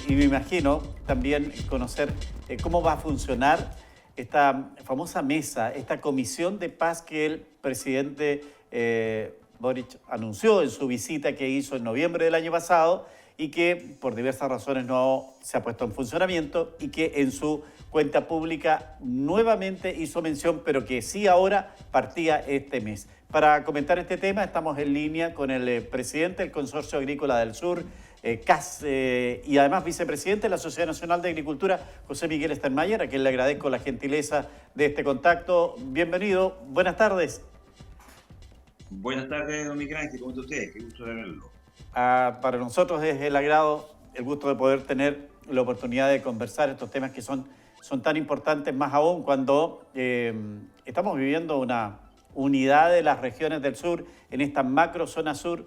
y me imagino también conocer cómo va a funcionar esta famosa mesa, esta comisión de paz que el presidente Boric anunció en su visita que hizo en noviembre del año pasado y que por diversas razones no se ha puesto en funcionamiento y que en su cuenta pública nuevamente hizo mención, pero que sí ahora partía este mes. Para comentar este tema estamos en línea con el presidente del Consorcio Agrícola del Sur, CAS, y además vicepresidente de la Sociedad Nacional de Agricultura, José Miguel Steinmeier, a quien le agradezco la gentileza de este contacto. Bienvenido, buenas tardes. Buenas tardes, don Miguel Ángel, ¿cómo está usted? Qué gusto de verlo. Para nosotros es el agrado, el gusto de poder tener la oportunidad de conversar estos temas que son tan importantes, más aún cuando estamos viviendo una unidad de las regiones del sur en esta macro zona sur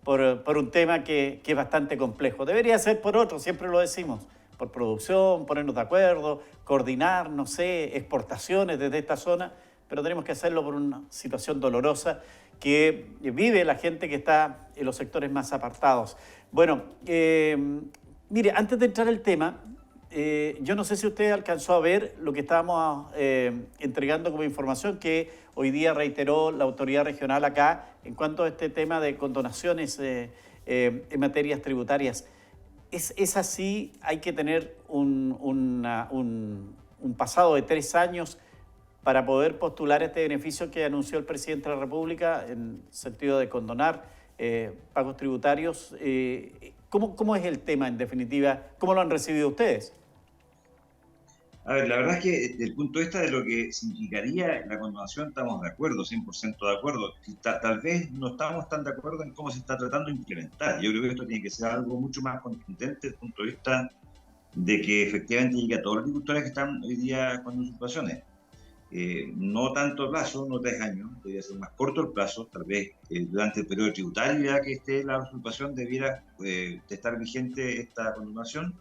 por un tema que es bastante complejo. Debería ser por otro, siempre lo decimos, por producción, ponernos de acuerdo, coordinar, no sé, exportaciones desde esta zona, pero tenemos que hacerlo por una situación dolorosa que vive la gente que está en los sectores más apartados. Bueno, mire, antes de entrar al tema, yo no sé si usted alcanzó a ver lo que estábamos entregando como información que hoy día reiteró la autoridad regional acá en cuanto a este tema de condonaciones en materias tributarias. ¿Es así? ¿Hay que tener un pasado de 3 años para poder postular este beneficio que anunció el presidente de la República en sentido de condonar pagos tributarios? ¿Cómo es el tema en definitiva? ¿Cómo lo han recibido ustedes? A ver, la verdad es que desde el punto de vista de lo que significaría la condonación estamos de acuerdo, 100% de acuerdo. Tal vez no estamos tan de acuerdo en cómo se está tratando de implementar. Yo creo que esto tiene que ser algo mucho más contundente desde el punto de vista de que efectivamente llegue a todos los agricultores que están hoy día con usurpaciones. No tanto el plazo, no 3 años, debería ser más corto el plazo, tal vez durante el periodo tributario ya que esté la usurpación debiera de estar vigente esta condonación.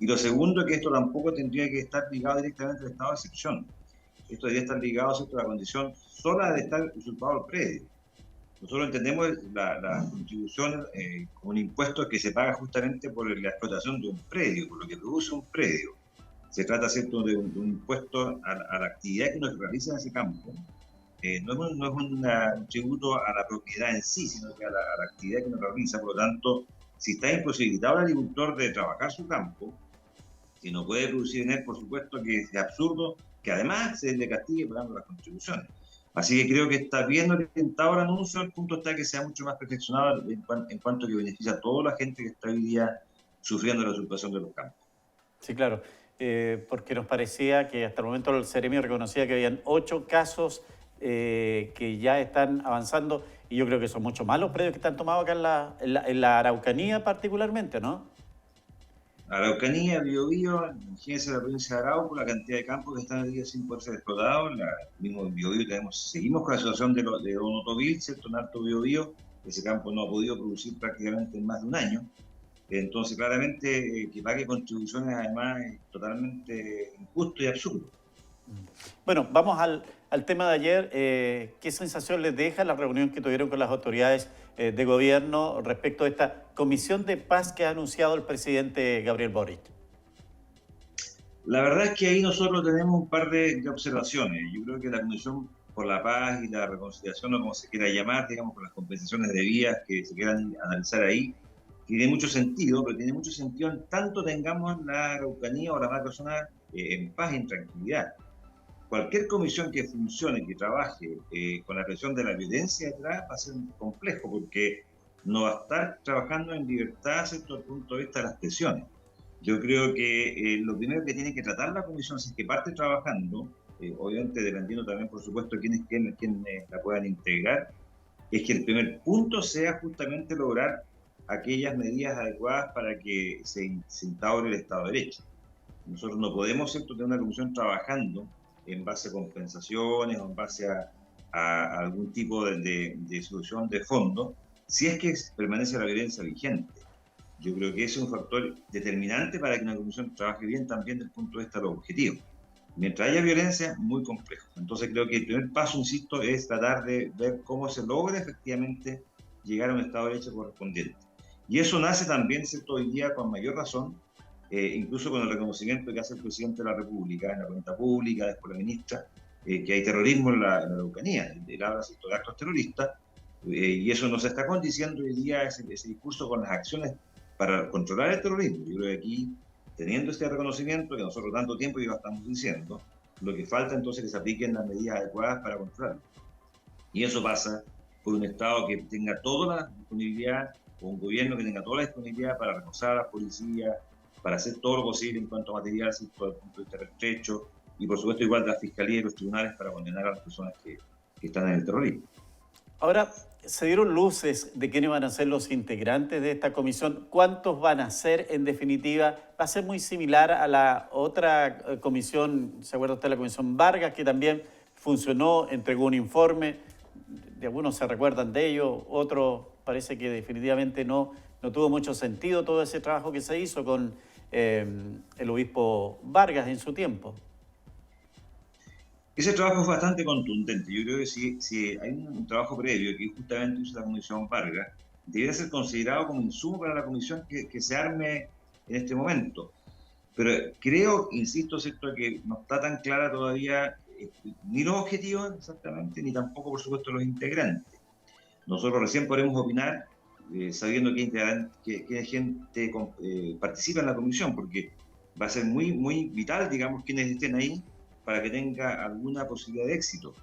Y lo segundo, que esto tampoco tendría que estar ligado directamente al estado de excepción. Esto debería estar ligado, ¿cierto?, a la condición sola de estar usurpado el predio. Nosotros entendemos la contribución como un impuesto que se paga justamente por la explotación de un predio, por lo que produce un predio. Se trata, ¿cierto?, de un impuesto a la actividad que nos realiza en ese campo. No es un tributo a la propiedad en sí, sino que a la actividad que nos realiza. Por lo tanto, si está imposibilitado el agricultor de trabajar su campo, si no puede producir en él, por supuesto que es absurdo que además se le castigue pagando las contribuciones. Así que creo que está bien orientado el anuncio, el punto está que sea mucho más perfeccionado en cuanto que beneficia a toda la gente que está hoy día sufriendo la usurpación de los campos. Sí, claro, porque nos parecía que hasta el momento el Ceremi reconocía que habían 8 casos que ya están avanzando y yo creo que son mucho más los predios que están tomados acá en la Araucanía particularmente, ¿no? Araucanía, Biobío, imagínense la provincia de Arauco, la cantidad de campos que están hoy día sin poder ser explotados. Mismo en Biobío seguimos con la situación de Don Otovil, ¿cierto? En Alto Biobío, ese campo no ha podido producir prácticamente en más de un año. Entonces, claramente, que pague contribuciones además es totalmente injusto y absurdo. Bueno, vamos al tema de ayer. ¿Qué sensación les deja la reunión que tuvieron con las autoridades de gobierno respecto a esta comisión de paz que ha anunciado el presidente Gabriel Boric? La verdad es que ahí nosotros tenemos un par de observaciones. Yo creo que la Comisión por la Paz y la Reconciliación, o como se quiera llamar, digamos, con las compensaciones debidas que se quieran analizar ahí, tiene mucho sentido, pero tiene mucho sentido en tanto tengamos la Araucanía o la macrozona en paz y en tranquilidad. Cualquier comisión que funcione, que trabaje con la presión de la violencia detrás, va a ser complejo, porque no va a estar trabajando en libertad desde el punto de vista de las presiones. Yo creo que lo primero que tiene que tratar la comisión, si es que parte trabajando, obviamente dependiendo también, por supuesto, quiénes la puedan integrar, es que el primer punto sea justamente lograr aquellas medidas adecuadas para que se instaure el Estado de Derecho. Nosotros no podemos, ¿cierto?, tener una comisión trabajando en base a compensaciones o en base a algún tipo de solución de fondo, si es que permanece la violencia vigente. Yo creo que ese es un factor determinante para que una comisión trabaje bien también desde el punto de vista de los objetivos. Mientras haya violencia, muy complejo. Entonces creo que el primer paso, insisto, es tratar de ver cómo se logra efectivamente llegar a un Estado de Derecho correspondiente. Y eso nace también, ¿cierto?, hoy día con mayor razón incluso con el reconocimiento que hace el presidente de la República en la cuenta pública, después la ministra, que hay terrorismo en la Araucanía. Él habla de actos terroristas, y eso nos está condiciendo hoy día ese discurso con las acciones para controlar el terrorismo. Yo creo que aquí, teniendo este reconocimiento que nosotros tanto tiempo ya estamos diciendo, lo que falta entonces es que se apliquen las medidas adecuadas para controlarlo. Y eso pasa por un Estado que tenga toda la disponibilidad, o un gobierno que tenga toda la disponibilidad para reforzar a las policías, para hacer todo lo posible en cuanto a material, desde el punto de vista estrecho, y por supuesto igual de la Fiscalía y los tribunales para condenar a las personas que están en el terrorismo. Ahora, se dieron luces de quiénes van a ser los integrantes de esta comisión. ¿Cuántos van a ser en definitiva? Va a ser muy similar a la otra comisión, ¿se acuerda usted de la comisión Vargas, que también funcionó, entregó un informe? De algunos se recuerdan de ello, otros parece que definitivamente no tuvo mucho sentido todo ese trabajo que se hizo con el obispo Vargas en su tiempo. Ese trabajo es bastante contundente. Yo creo que si hay un trabajo previo que justamente usa la Comisión Vargas, debería ser considerado como insumo para la comisión que se arme en este momento. Pero creo, insisto, ¿cierto?, que no está tan clara todavía ni los objetivos exactamente, ni tampoco, por supuesto, los integrantes. Nosotros recién podremos opinar sabiendo qué gente participa en la comisión, porque va a ser muy vital, digamos, quienes estén ahí, para que tenga alguna posibilidad de éxito.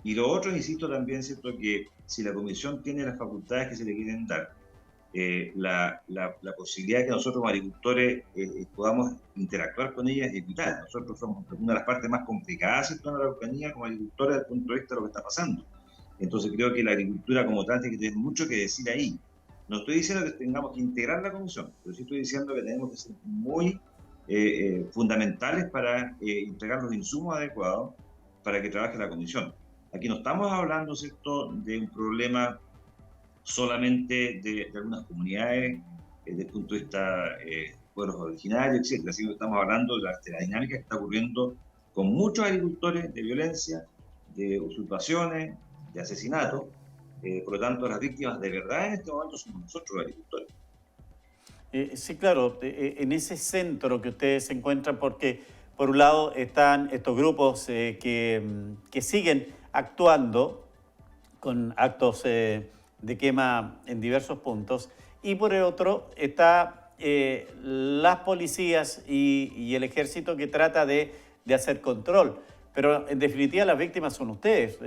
Y lo otro, insisto también, ¿cierto?, que si la comisión tiene las facultades que se le quieren dar, la posibilidad de que nosotros como agricultores podamos interactuar con ellas es vital. Nosotros somos una de las partes más complicadas, ¿cierto?, en la Araucanía como agricultores desde el punto de vista de lo que está pasando. Entonces creo que la agricultura como tal tiene que tener mucho que decir ahí. No estoy diciendo que tengamos que integrar la comisión, pero sí estoy diciendo que tenemos que ser muy fundamentales para entregar los insumos adecuados para que trabaje la comisión. Aquí no estamos hablando, ¿cierto?, de un problema solamente de algunas comunidades desde el punto de vista pueblos originarios, etc., sino que estamos hablando de la dinámica que está ocurriendo con muchos agricultores de violencia, de usurpaciones, de asesinatos. Por lo tanto, las víctimas de verdad en este momento somos nosotros los agricultores. Sí, claro, en ese centro que ustedes se encuentran, porque por un lado están estos grupos que siguen actuando con actos de quema en diversos puntos, y por el otro está las policías y el ejército que trata de hacer control. Pero en definitiva las víctimas son ustedes,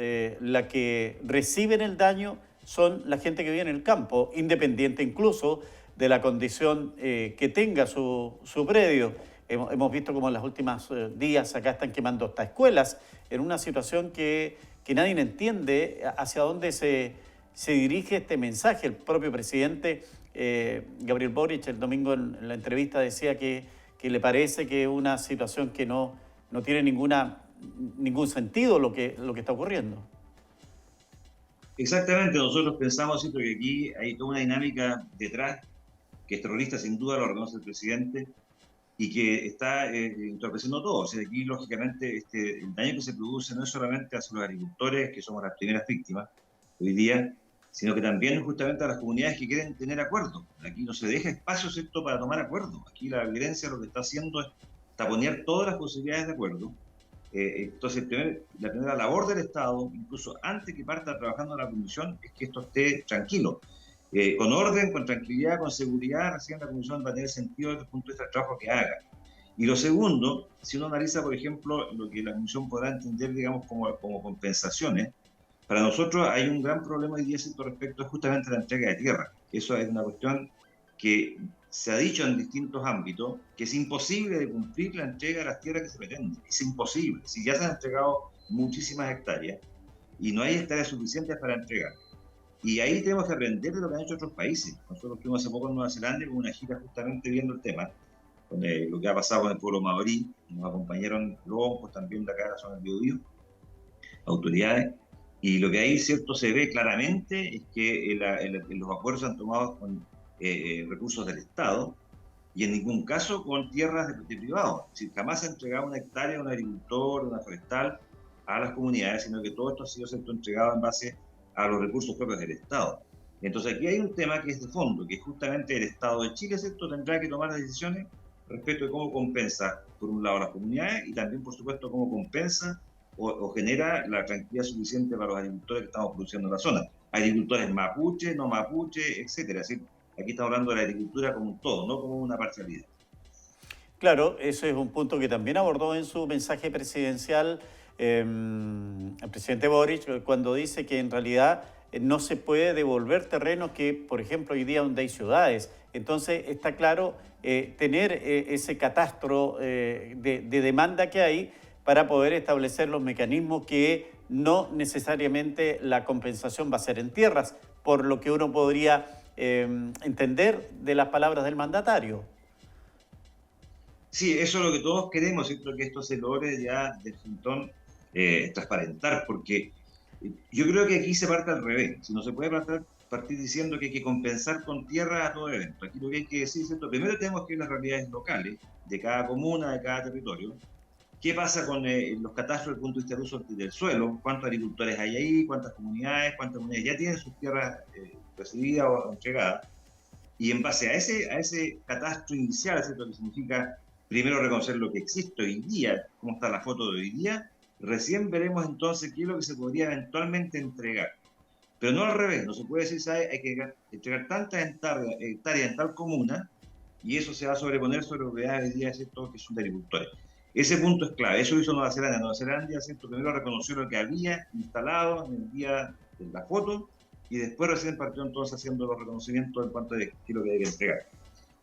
las que reciben el daño son la gente que vive en el campo, independiente incluso de la condición que tenga su predio. Hemos visto como en los últimos días acá están quemando hasta escuelas, en una situación que nadie entiende hacia dónde se dirige este mensaje. El propio presidente Gabriel Boric el domingo en la entrevista decía que le parece que es una situación que no tiene ningún sentido lo que está ocurriendo. Exactamente, nosotros pensamos, ¿cierto?, que aquí hay toda una dinámica detrás, que es terrorista, sin duda lo reconoce el presidente, y que está entorpeciendo todo. O sea, aquí, lógicamente, el daño que se produce no es solamente hacia los agricultores, que somos las primeras víctimas hoy día, sino que también justamente a las comunidades que quieren tener acuerdos. Aquí no se deja espacio, ¿cierto?, para tomar acuerdos. Aquí la violencia lo que está haciendo es taponear todas las posibilidades de acuerdo. Entonces, la primera labor del Estado, incluso antes que parta trabajando la comisión, es que esto esté tranquilo. Con orden, con tranquilidad, con seguridad, recién la comisión va a tener sentido desde el punto de vista del trabajo que haga. Y lo segundo, si uno analiza, por ejemplo, lo que la comisión podrá entender, digamos, como compensaciones, para nosotros hay un gran problema hoy día respecto a justamente la entrega de tierra. Eso es una cuestión que se ha dicho en distintos ámbitos, que es imposible de cumplir la entrega de las tierras que se pretende. Es imposible. Si ya se han entregado muchísimas hectáreas y no hay hectáreas suficientes para entregar. Y ahí tenemos que aprender de lo que han hecho otros países. Nosotros fuimos hace poco en Nueva Zelanda con una gira justamente viendo el tema, con lo que ha pasado con el pueblo maorí. Nos acompañaron pues también de acá, son el Biobío, autoridades. Y lo que ahí, cierto, se ve claramente es que los acuerdos se han tomado con recursos del Estado y en ningún caso con tierras de privados. Es decir, jamás se ha entregado una hectárea a un agricultor, una forestal, a las comunidades, sino que todo esto ha sido, ¿cierto?, entregado en base a los recursos propios del Estado. Entonces aquí hay un tema que es de fondo, que justamente el Estado de Chile, ¿cierto?, tendrá que tomar las decisiones respecto de cómo compensa, por un lado, las comunidades y también, por supuesto, cómo compensa o genera la tranquilidad suficiente para los agricultores que estamos produciendo en la zona. Agricultores mapuche, no mapuche, etcétera. Es decir, aquí estamos hablando de la agricultura como un todo, no como una parcialidad. Claro, eso es un punto que también abordó en su mensaje presidencial el presidente Boric, cuando dice que en realidad no se puede devolver terrenos que, por ejemplo, hoy día donde hay ciudades. Entonces, está claro tener ese catastro de demanda que hay para poder establecer los mecanismos que no necesariamente la compensación va a ser en tierras, por lo que uno podría entender de las palabras del mandatario. Sí, eso es lo que todos queremos, ¿cierto? Que esto se logre ya de sintón transparentar, porque yo creo que aquí se parte al revés. Si no se puede partir diciendo que hay que compensar con tierra a todo evento. Aquí lo que hay que decir, ¿cierto? Primero tenemos que ver las realidades locales de cada comuna, de cada territorio. ¿Qué pasa con los catastros desde el punto de vista del uso del suelo? ¿Cuántos agricultores hay ahí? ¿Cuántas comunidades ya tienen sus tierras recibidas o entregadas? Y en base a ese catastro inicial, ¿cierto? Que significa primero reconocer lo que existe hoy día, cómo está la foto de hoy día, recién veremos entonces qué es lo que se podría eventualmente entregar. Pero no al revés, no se puede decir, ¿sabe? Hay que entregar tantas hectáreas en tal comuna y eso se va a sobreponer sobre propiedades hoy día, ¿cierto? Que son de agricultores. Ese punto es clave, eso hizo Nueva Zelanda. Nueva Zelanda, ¿cierto? Primero reconoció lo que había instalado en el día de la foto y después recién partió entonces haciendo los reconocimientos en cuanto a qué es lo que hay que entregar.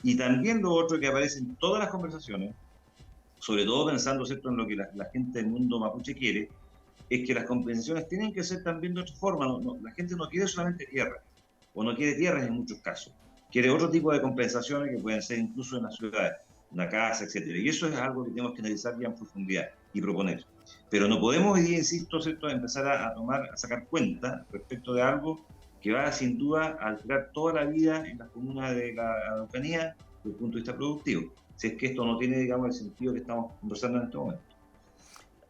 Y también lo otro que aparece en todas las conversaciones, sobre todo pensando, ¿cierto?, en lo que la gente del mundo mapuche quiere, es que las compensaciones tienen que ser también de otra forma. La gente no quiere solamente tierra, o no quiere tierras en muchos casos. Quiere otro tipo de compensaciones que pueden ser incluso en las ciudades, una casa, etcétera. Y eso es algo que tenemos que analizar ya en profundidad y proponer. Pero no podemos hoy día, insisto, ¿cierto?, empezar a sacar cuenta respecto de algo que va sin duda a alterar toda la vida en las comunas de la Araucanía desde el punto de vista productivo. Si es que esto no tiene, digamos, el sentido que estamos conversando en este momento.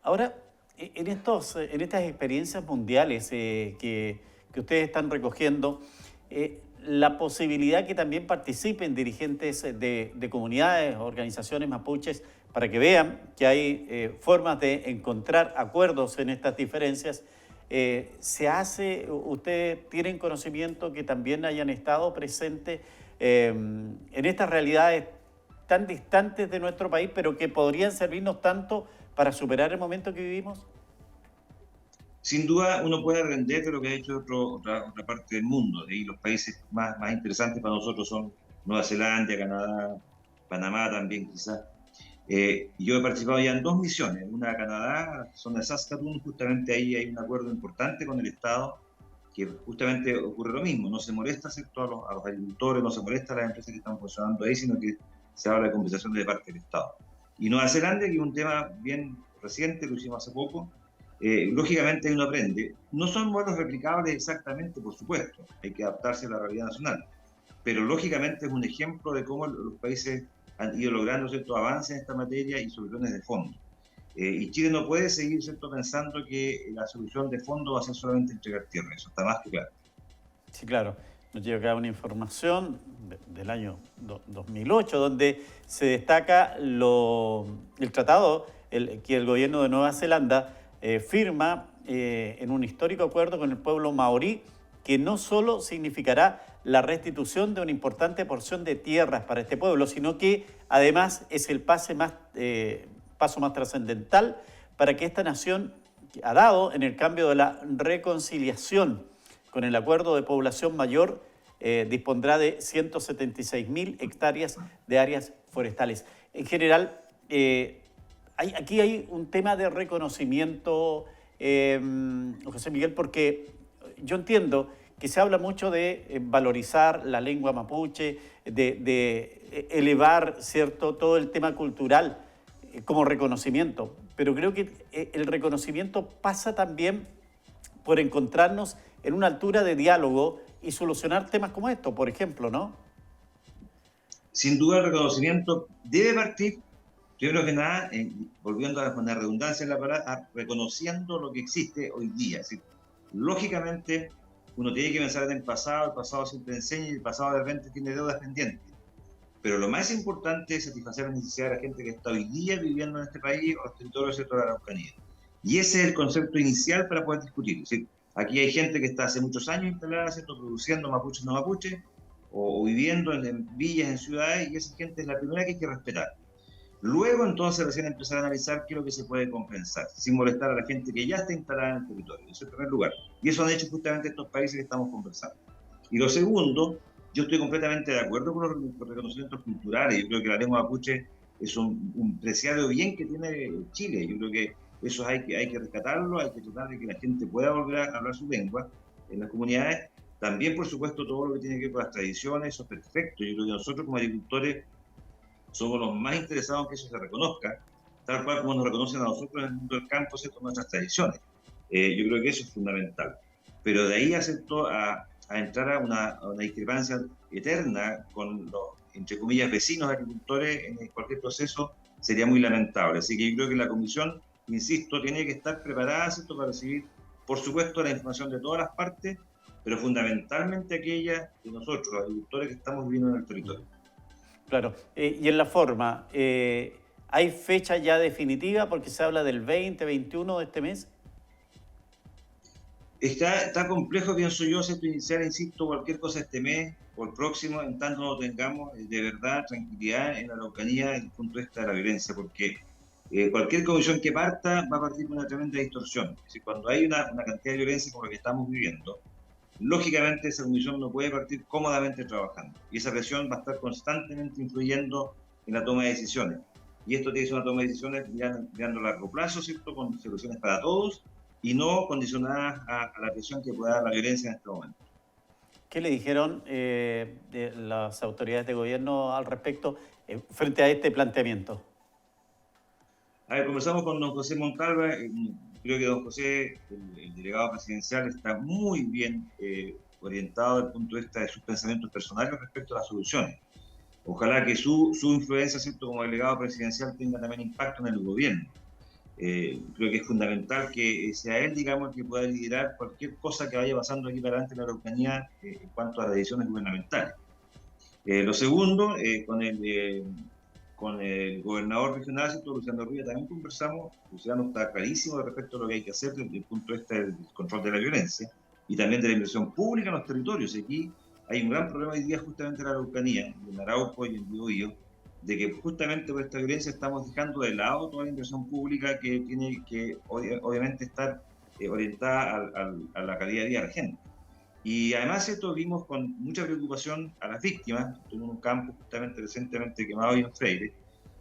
Ahora, en estas experiencias mundiales que ustedes están recogiendo, la posibilidad que también participen dirigentes de comunidades, organizaciones mapuches, para que vean que hay formas de encontrar acuerdos en estas diferencias, se hace, ustedes tienen conocimiento que también hayan estado presentes en estas realidades tan distantes de nuestro país, pero que podrían servirnos tanto para superar el momento que vivimos? Sin duda uno puede aprender de lo que ha hecho otra parte del mundo. Y los países más interesantes para nosotros son Nueva Zelanda, Canadá, Panamá también quizás. Yo he participado ya en 2 misiones, una a Canadá, zona de Saskatoon, justamente ahí hay un acuerdo importante con el Estado, que justamente ocurre lo mismo, no se molesta, ¿cierto?, a los agricultores, no se molesta a las empresas que están funcionando ahí, sino que se habla de compensación de parte del Estado. Y Nueva Zelanda, que es un tema bien reciente, lo hicimos hace poco, lógicamente uno aprende. No son modelos replicables exactamente, por supuesto, hay que adaptarse a la realidad nacional, pero lógicamente es un ejemplo de cómo los países han ido logrando ciertos avances en esta materia y soluciones de fondo. Y Chile no puede seguir, ¿cierto?, pensando que la solución de fondo va a ser solamente entregar tierra, eso está más que claro. Sí, claro. Nos llega acá una información del año 2008, donde se destaca el tratado que el gobierno de Nueva Zelanda firma en un histórico acuerdo con el pueblo maorí, que no solo significará la restitución de una importante porción de tierras para este pueblo, sino que además es el paso más trascendental para que esta nación ha dado en el cambio de la reconciliación. Con el acuerdo de población mayor, dispondrá de 176.000 hectáreas de áreas forestales. En general, aquí hay un tema de reconocimiento, José Miguel, porque yo entiendo que se habla mucho de valorizar la lengua mapuche, de elevar, ¿cierto?, todo el tema cultural como reconocimiento, pero creo que el reconocimiento pasa también por encontrarnos en una altura de diálogo y solucionar temas como esto, por ejemplo, ¿no? Sin duda el reconocimiento debe partir, primero que nada, volviendo a la redundancia en la palabra, reconociendo lo que existe hoy día. Es decir, lógicamente, uno tiene que pensar en el pasado siempre enseña y el pasado de repente tiene deudas pendientes. Pero lo más importante es satisfacer las necesidades de la gente que está hoy día viviendo en este país o los territorios del sector de la Araucanía. Y ese es el concepto inicial para poder discutir. Es decir, aquí hay gente que está hace muchos años instalada, ¿cierto?, produciendo mapuches no mapuches, o viviendo en villas, en ciudades, y esa gente es la primera que hay que respetar. Luego, entonces, recién empezar a analizar qué es lo que se puede compensar, sin molestar a la gente que ya está instalada en el territorio. Eso en primer lugar. Y eso han hecho justamente estos países que estamos conversando. Y lo segundo, yo estoy completamente de acuerdo con los reconocimientos culturales. Yo creo que la lengua mapuche es un preciado bien que tiene Chile. Yo creo que eso hay que rescatarlo, hay que tratar de que la gente pueda volver a hablar su lengua en las comunidades. También, por supuesto, todo lo que tiene que ver con las tradiciones, eso es perfecto. Yo creo que nosotros como agricultores somos los más interesados en que eso se reconozca, tal cual como nos reconocen a nosotros en el mundo del campo, ¿cierto?, nuestras tradiciones. Yo creo que eso es fundamental. Pero de ahí a entrar a una discrepancia eterna con los, entre comillas, vecinos agricultores en cualquier proceso, sería muy lamentable. Así que yo creo que la comisión, insisto, tiene que estar preparada, ¿cierto?, para recibir, por supuesto, la información de todas las partes, pero fundamentalmente aquella de nosotros, los agricultores que estamos viviendo en el territorio. Claro. Y en la forma, ¿hay fecha ya definitiva? Porque se habla del 20, 21 de este mes. Está complejo, pienso yo, ¿cierto?, iniciar, insisto, cualquier cosa este mes o el próximo, en tanto no tengamos de verdad tranquilidad en la Araucanía desde el punto de vista de la violencia, porque cualquier comisión que parta va a partir con una tremenda distorsión. Es decir, cuando hay una cantidad de violencia como la que estamos viviendo, lógicamente esa comisión no puede partir cómodamente trabajando. Y esa presión va a estar constantemente influyendo en la toma de decisiones. Y esto tiene que ser una toma de decisiones mirando a largo plazo, ¿cierto?, con soluciones para todos y no condicionadas a la presión que pueda dar la violencia en este momento. ¿Qué le dijeron de las autoridades de gobierno al respecto frente a este planteamiento? A ver, conversamos con don José Montalva. Creo que don José, el delegado presidencial, está muy bien orientado desde el punto de vista de sus pensamientos personales respecto a las soluciones. Ojalá que su influencia, ¿cierto?, como delegado presidencial tenga también impacto en el gobierno. Creo que es fundamental que sea él, digamos, el que pueda liderar cualquier cosa que vaya pasando aquí para adelante en la Araucanía en cuanto a las decisiones gubernamentales. Lo segundo, con el gobernador regional, ¿cierto?, Luciano Rubio, también conversamos. Luciano está clarísimo respecto a lo que hay que hacer desde el punto de vista del control de la violencia y también de la inversión pública en los territorios. Aquí hay un gran problema hoy día justamente en la Araucanía, en Arauco y en Biobío, de que justamente por esta violencia estamos dejando de lado toda la inversión pública que tiene que obviamente estar orientada a la calidad de vida de la gente. Y además esto vimos con mucha preocupación a las víctimas, en un campo justamente recientemente quemado y en Freire,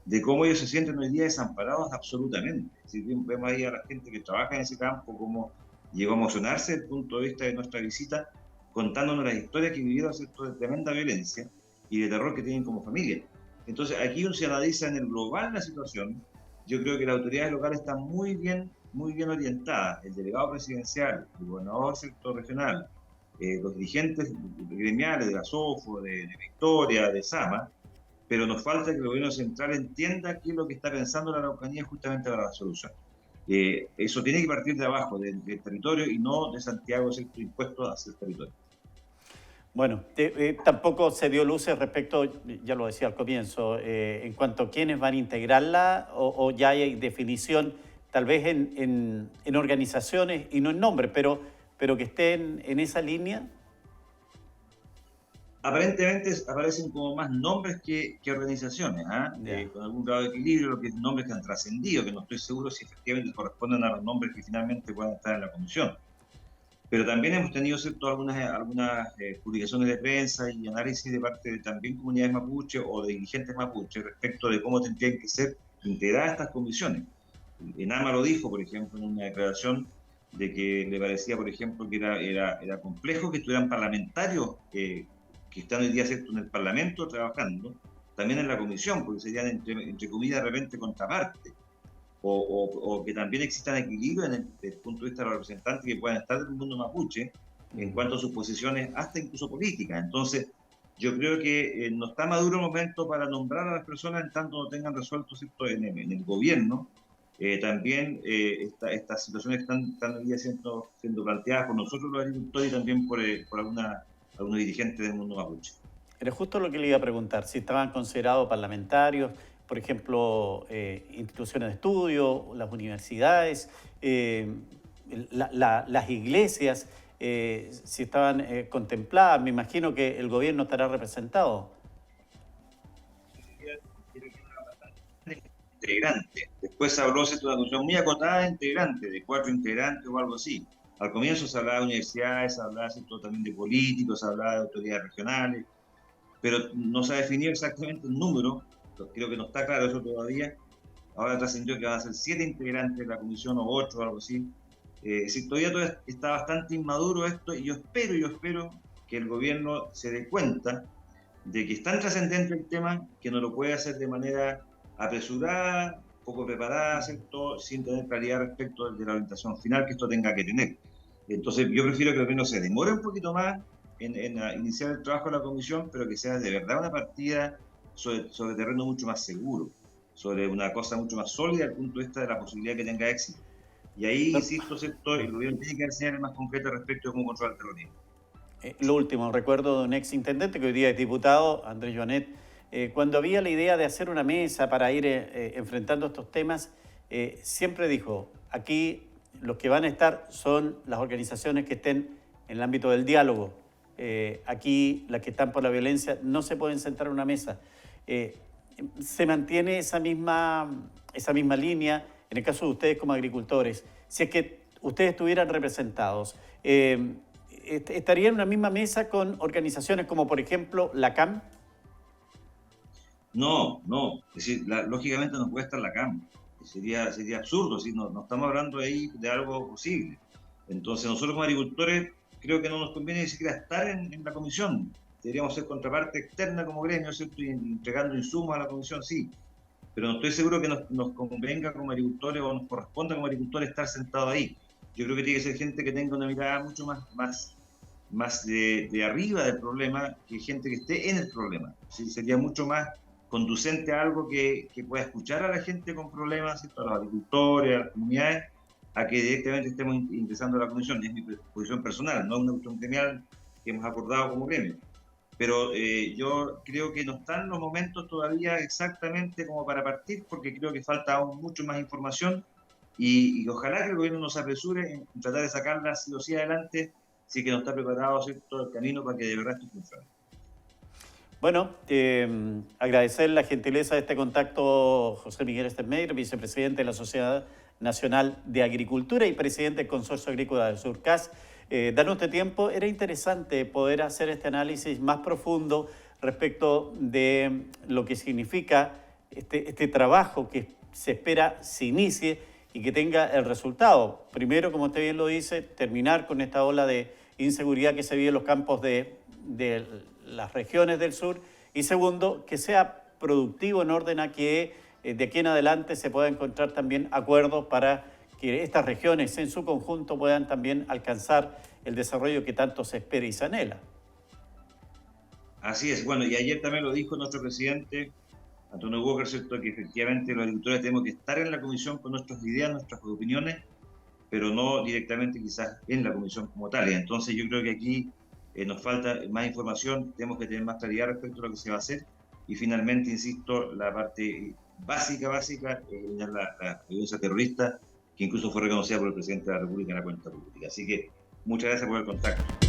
de cómo ellos se sienten hoy día desamparados absolutamente. Si vemos ahí a la gente que trabaja en ese campo, cómo llegó a emocionarse desde el punto de vista de nuestra visita, contándonos las historias que vivieron, ¿cierto?, de tremenda violencia y de terror que tienen como familia. Entonces aquí se analiza en el global la situación. Yo creo que las autoridades locales están muy bien orientadas. El delegado presidencial, el gobernador del sector regional, los dirigentes gremiales de la SOFO, de Victoria, de Sama, pero nos falta que el gobierno central entienda qué es lo que está pensando la Araucanía justamente para la solución. Eso tiene que partir de abajo, del territorio, y no de Santiago, ¿cierto?, impuesto hacia el territorio. Bueno, tampoco se dio luces respecto, ya lo decía al comienzo, en cuanto a quiénes van a integrarla o ya hay definición tal vez en organizaciones y no en nombres, pero que estén en esa línea. Aparentemente aparecen como más nombres que organizaciones, con algún grado de equilibrio, lo que es nombres que han trascendido, que no estoy seguro si efectivamente corresponden a los nombres que finalmente puedan estar en la comisión. Pero también hemos tenido, ¿cierto?, algunas publicaciones de prensa y análisis de parte de también comunidades mapuche o de dirigentes mapuche respecto de cómo tendrían que ser integradas estas comisiones. Enama lo dijo, por ejemplo, en una declaración de que le parecía, por ejemplo, que era complejo que estuvieran parlamentarios que están hoy día, ¿cierto?, en el Parlamento trabajando, también en la comisión, porque serían, entre comillas, de repente contraparte. O que también existan equilibrios desde el punto de vista de los representantes que puedan estar del mundo mapuche en cuanto a sus posiciones, hasta incluso políticas. Entonces, yo creo que no está maduro el momento para nombrar a las personas en tanto no tengan resuelto, ¿cierto?, en el gobierno. También estas situaciones están hoy día siendo planteadas por nosotros los agricultores y también por algunos dirigentes del mundo mapuche. Era justo lo que le iba a preguntar, si estaban considerados parlamentarios, por ejemplo, instituciones de estudio, las universidades, las iglesias, si estaban contempladas. Me imagino que el gobierno estará representado. Integrante. Después se habló de una comisión muy acotada de integrante, de 4 integrantes o algo así. Al comienzo se hablaba de universidades, se hablaba también de políticos, se hablaba de autoridades regionales, pero no se ha definido exactamente el número, creo que no está claro eso todavía. Ahora trascendió que van a ser 7 integrantes de la comisión o 8 o algo así. Todavía está bastante inmaduro esto y yo espero que el gobierno se dé cuenta de que es tan trascendente el tema que no lo puede hacer de manera apresurada, poco preparada, ¿cierto? Sin tener claridad respecto de la orientación final que esto tenga que tener. Entonces yo prefiero que el gobierno se demore un poquito más en iniciar el trabajo de la comisión, pero que sea de verdad una partida sobre terreno mucho más seguro, sobre una cosa mucho más sólida desde el punto de vista de la posibilidad que tenga éxito. Y ahí, insisto, ¿cierto? El gobierno tiene que dar señales más concretas respecto de cómo controlar el terrorismo. Lo último, recuerdo de un ex intendente que hoy día es diputado, Andrés Joanet, cuando había la idea de hacer una mesa para ir enfrentando estos temas, siempre dijo, aquí los que van a estar son las organizaciones que estén en el ámbito del diálogo. Aquí las que están por la violencia no se pueden sentar en una mesa. Se mantiene esa misma línea en el caso de ustedes como agricultores. Si es que ustedes estuvieran representados, ¿estarían en una misma mesa con organizaciones como, por ejemplo, la CAM? No. Es decir, lógicamente no puede estar la CAM. Sería absurdo, ¿sí? No estamos hablando ahí de algo posible. Entonces, nosotros como agricultores creo que no nos conviene ni siquiera estar en la comisión. Deberíamos ser contraparte externa como gremio, ¿cierto? Y entregando insumos a la comisión, sí. Pero no estoy seguro que nos convenga como agricultores o nos corresponda como agricultores estar sentados ahí. Yo creo que tiene que ser gente que tenga una mirada mucho más de arriba del problema que gente que esté en el problema. ¿Sí? Sería mucho más conducente a algo que pueda escuchar a la gente con problemas, ¿cierto? A los agricultores, a las comunidades, a que directamente estemos ingresando a la comisión. Es mi posición personal, no es una cuestión gremial que hemos acordado como gremio. Pero yo creo que no están los momentos todavía exactamente como para partir, porque creo que falta aún mucho más información y ojalá que el gobierno nos apresure en tratar de sacarla sí o sí adelante, si que no está preparado, ¿cierto?, el camino para que de verdad esto funcione. Bueno, agradecer la gentileza de este contacto, José Miguel Stenmeier, vicepresidente de la Sociedad Nacional de Agricultura y presidente del Consorcio Agrícola del Sur, CAS. Darnos este tiempo, era interesante poder hacer este análisis más profundo respecto de lo que significa este trabajo que se espera se inicie y que tenga el resultado. Primero, como usted bien lo dice, terminar con esta ola de inseguridad que se vive en los campos de las regiones del sur, y segundo, que sea productivo en orden a que de aquí en adelante se pueda encontrar también acuerdos para que estas regiones en su conjunto puedan también alcanzar el desarrollo que tanto se espera y se anhela. Así es, bueno, y ayer también lo dijo nuestro presidente, Antonio Walker, ¿cierto?, que efectivamente los agricultores tenemos que estar en la comisión con nuestras ideas, nuestras opiniones, pero no directamente quizás en la comisión como tal. Y entonces yo creo que aquí nos falta más información, tenemos que tener más claridad respecto a lo que se va a hacer y finalmente, insisto, la parte básica, la violencia terrorista, que incluso fue reconocida por el presidente de la República en la cuenta pública. Así que muchas gracias por el contacto.